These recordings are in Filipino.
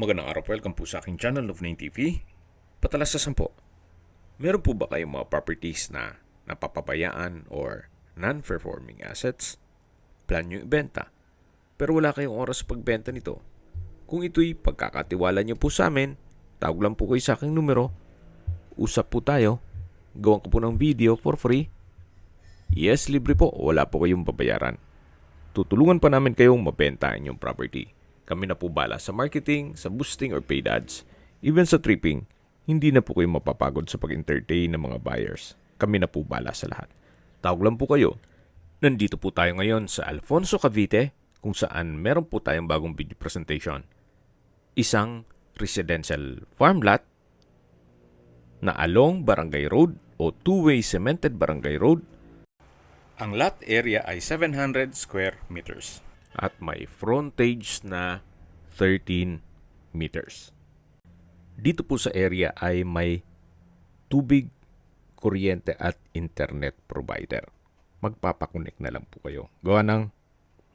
Magandang araw po, welcome po sa aking channel of 9 TV. Patalasasan po, meron po ba kayong mga properties na napapabayaan or non-performing assets? Plan nyo ibenta, pero wala kayong oras sa pagbenta nito. Kung ito'y pagkakatiwala nyo po sa amin, tawag lang po kayo sa aking numero, usap po tayo, gawan ko po ng video for free. Yes, libre po, wala po kayong babayaran. Tutulungan pa namin kayong mabenta ang inyong property. Kami na po bala sa marketing, sa boosting or paid ads. Even sa tripping, hindi na po kayo mapapagod sa pag-entertain ng mga buyers. Kami na po bala sa lahat. Tawag lang po kayo. Nandito po tayo ngayon sa Alfonso, Cavite, kung saan meron po tayong bagong video presentation. Isang residential farm lot na along Barangay Road o two-way cemented Barangay Road. Ang lot area ay 700 square meters at may frontage na 13 meters. Dito po sa area ay may tubig, kuryente at internet provider. Magpapakunik na lang po kayo. Gawa ng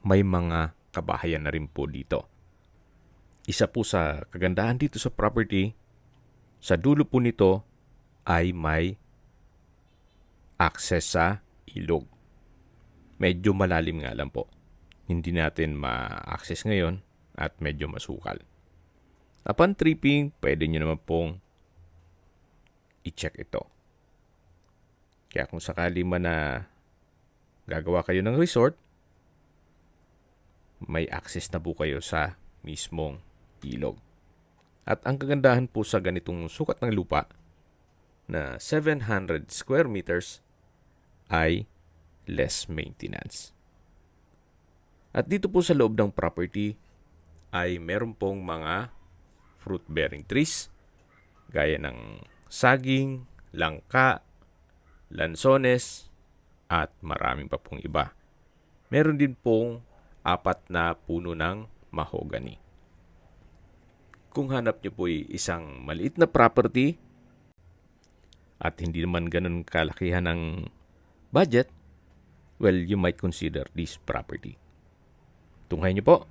may mga kabahayan na rin po dito. Isa po sa kagandahan dito sa property, sa dulo po nito ay may access sa ilog. Medyo malalim nga lang po. Hindi natin ma-access ngayon at medyo masukal. Upon tripping, pwede nyo naman pong i-check ito. Kaya kung sakali man na gagawa kayo ng resort, may access na po kayo sa mismong ilog. At ang kagandahan po sa ganitong sukat ng lupa na 700 square meters ay less maintenance. At dito po sa loob ng property ay meron pong mga fruit-bearing trees gaya ng saging, langka, lansones, at maraming pa pong iba. Meron din pong 4 na puno ng mahogany. Kung hanap nyo po isang maliit na property at hindi naman ganun kalakihan ng budget, well, you might consider this property. Tunghay nyo po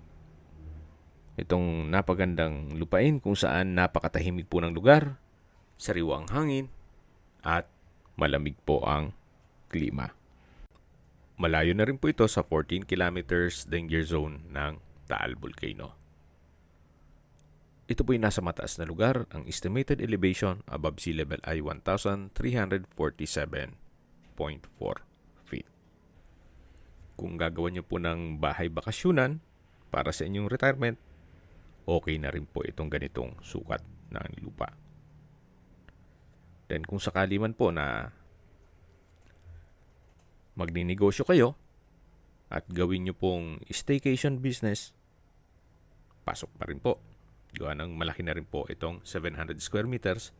itong napagandang lupain kung saan napakatahimik po ng lugar, sariwang hangin, at malamig po ang klima. Malayo na rin po ito sa 14 kilometers danger zone ng Taal Volcano. Ito po ay nasa mataas na lugar. Ang estimated elevation above sea level ay 1,347.4 feet. Kung gagawa nyo po ng bahay bakasyunan para sa inyong retirement, okay na rin po itong ganitong sukat ng lupa. Then kung sakali man po na magninegosyo kayo at gawin nyo pong staycation business, pasok pa rin po. Gawa ng malaki na rin po itong 700 square meters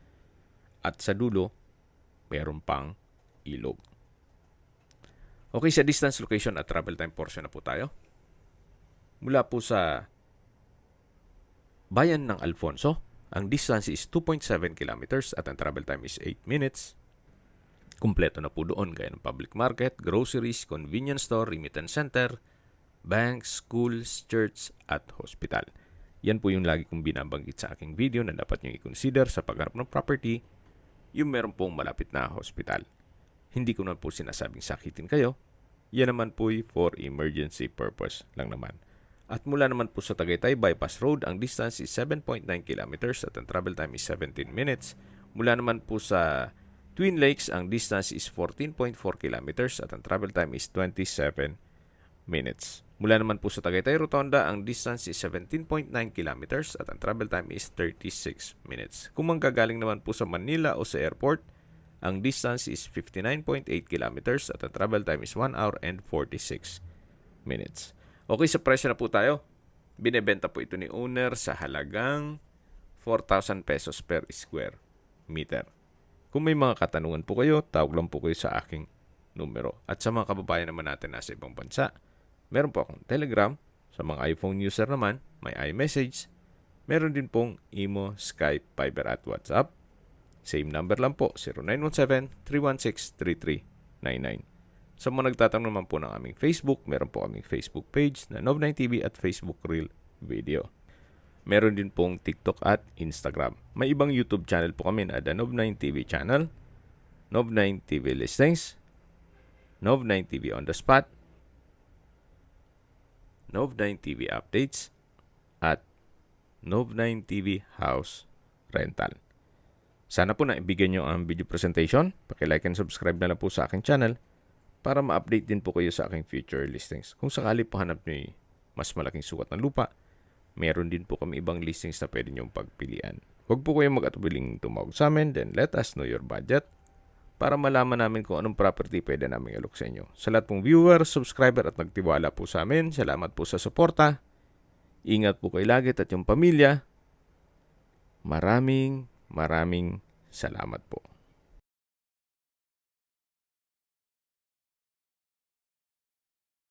at sa dulo, mayroon pang ilog. Okay, sa distance, location at travel time portion na po tayo. Mula po sa bayan ng Alfonso, ang distance is 2.7 kilometers at ang travel time is 8 minutes. Kumpleto na po doon gaya ng public market, groceries, convenience store, remittance center, banks, schools, church at hospital. Yan po yung lagi kong binabanggit sa aking video na dapat nyo i-consider sa pagharap ng property, yung meron pong malapit na hospital. Hindi ko na po sinasabing sakitin kayo. Yan naman po for emergency purpose lang naman. At mula naman po sa Tagaytay Bypass Road, ang distance is 7.9 kilometers at ang travel time is 17 minutes. Mula naman po sa Twin Lakes, ang distance is 14.4 kilometers at ang travel time is 27 minutes. Mula naman po sa Tagaytay Rotonda, ang distance is 17.9 kilometers at ang travel time is 36 minutes. Kung manggagaling naman po sa Manila o sa airport, ang distance is 59.8 kilometers at ang travel time is 1 hour and 46 minutes. Okay, sa presyo na po tayo. Binebenta po ito ni owner sa halagang 4,000 pesos per square meter. Kung may mga katanungan po kayo, tawag lang po kayo sa aking numero. At sa mga kababayan naman natin nasa ibang bansa, meron po akong Telegram. Sa mga iPhone user naman, may iMessage. Meron din pong Imo, Skype, Viber at WhatsApp. Same number lang po, 0917-316-3399. Sa mga nagtatanong naman po ng aming Facebook, meron po aming Facebook page na Nov9TV at Facebook Reel Video. Meron din pong TikTok at Instagram. May ibang YouTube channel po kami na The Nov9 TV channel, Nov9 TV Listings, Nov9 TV On The Spot, Nov9 TV Updates, at Nov9 TV House Rental. Sana po naibigyan nyo ang video presentation. Paki-like and subscribe na lang po sa aking channel para ma-update din po kayo sa aking future listings. Kung sakali po hanap nyo mas malaking sukat ng lupa, meron din po kami ibang listings na pwede nyong pagpilian. Huwag po kayong mag-atubiling tumawag sa amin, then let us know your budget para malaman namin kung anong property pwede namin alok sa inyo. Sa lahat pong viewer, subscriber at nagtiwala po sa amin, salamat po sa suporta. Ingat po kayo lagi at yung pamilya. Maraming salamat po.